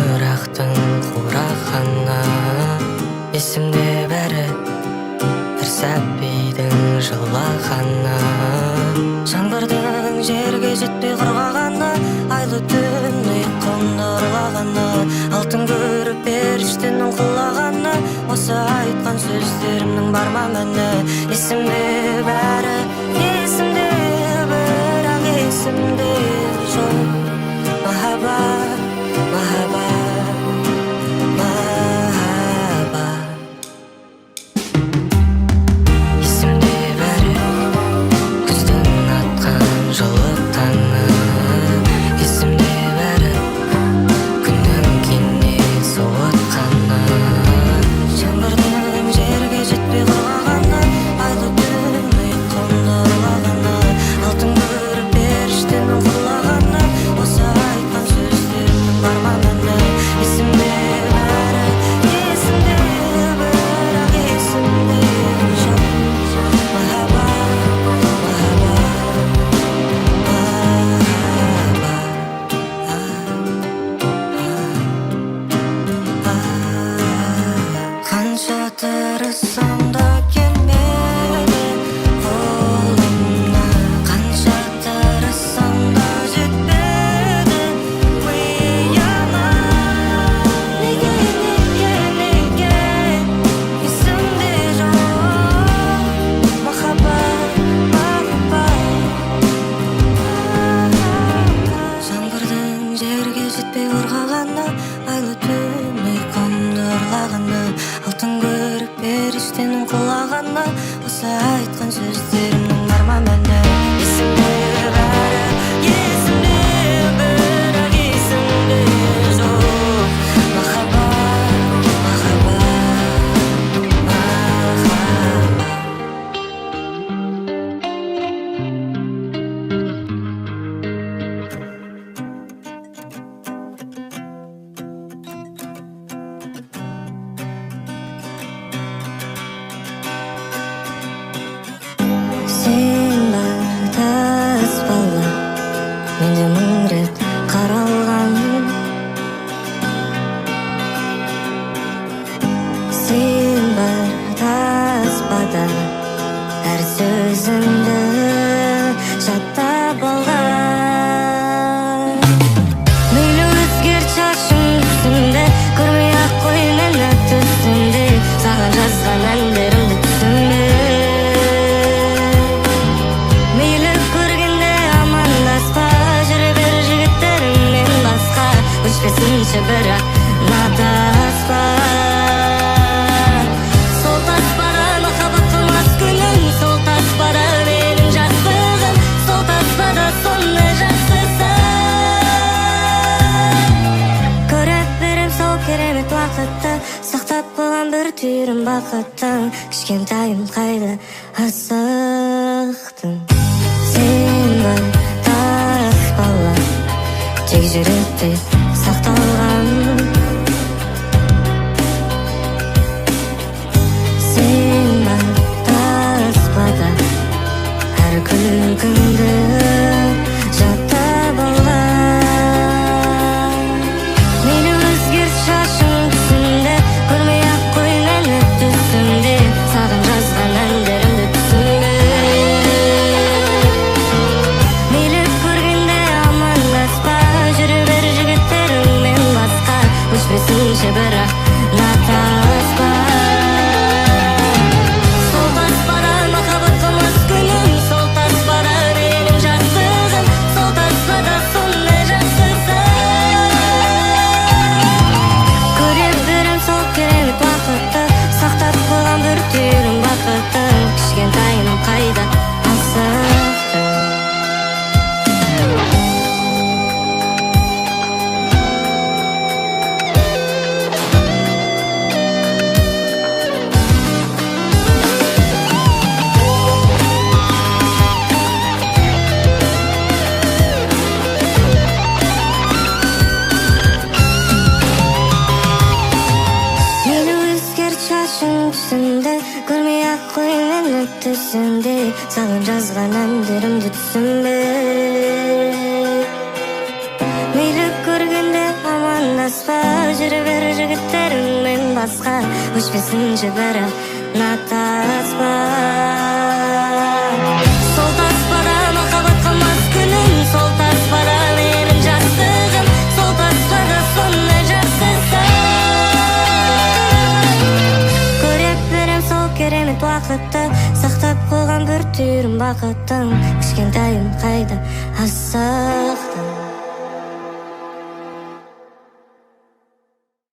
Ирактын кураганы эсимде бери, бир сәпийдин жылаганы, жаңбырдын жерге жетпей кургаганы, айлы түн уйкумду урлаганы, алтын көрүп периштенин кулаганы, осы айткан сөздөрүмдүн барма мени. Эсимде бери, эсимде бирок эсимде жок. Махаббат, махаббат, махаббат. Эсимде бери, күздүн аткан жылы таңы, эсимде бери, күндүн кини соvuтканы, жаңбырдын жерге жетпей кургаганы, айлы түн уйкумду урлаганы, алтын көрүп периштенин кулаганы, осы айткан сөздөрүмдүн барма мени. Эсимде бери, эсимде бирок эсимде жок. Махаббат, махаббат, канча тырыссам да келмedi колумдан, канча тырыссам да жетпеди уяна. Неге эсимде жок. Махаббат, махаббат, жаңбырдын жерге жетпей ургаганы, айлы түн уйкумду урлаганы, алтын көрүп периштенин кулаганы, осы айткан сөздөрүмдүн барма мени. Эсимде бери, эсимде бирок эсимде жок. Махаббат, махаббат, махаббат. Сен барда аспала, менде мың рет каралган. Сен барда аспада, әр сөзүңдү жаттап алган. Мейлі өзгерт шашың түсімде, көрмей ақ қой мені түсімде, саған жазған әндерімді түсімде. Мейлі көргенде амандаспа, жүре бер жігіттеріңнен басқа, өшпесінші бірақ натаспа. Сол таспада махаббат қылмас күнім, сол таспада менің жастығым, сол таспада сондай жақсысың. Көріп берем сол керемет уақытты, сақтап қойған бір түйірім бақыттың, кішкентайым қайда асықтың. Сен бар таспала, тек жүректе сақталған. Сен бар таспада, әр күлкіңді жаттап алған. Мейлі өзгерт шашың түсімде, көрмей ақ қой мені түсімде, саған жазған әндерімді түсімде. Мейлі көргенде амандаспа, жүре бер жігіттеріңнен басқа, өшпесінші бірақ натаспа. Сол таспада махаббат қылмас күнім, сол таспада менің жастығым, сол таспада сондай жақсысың. Көріп берем сол керемет уақытты, сақтап қойған бір түйірім бақыттың, кішкентайым қайда асықтың. Мейлі өзгерт шашың түсімде, көрмей ақ қой мені түсімде, саған жазған әндерімді түсімде. Мейлі көргенде амандаспа, жүре бер жігіттерім мен басқа өшпесінші бәрі натаспа. Сол таспада махаббат қалмас күнім, сол таспада менің жастығым, сол таспада сондай жақсысың. Көріп берем сол керемет уақытты, сақтап қойған бір түйірім бақыттың, кішкентайым қайда асықтың.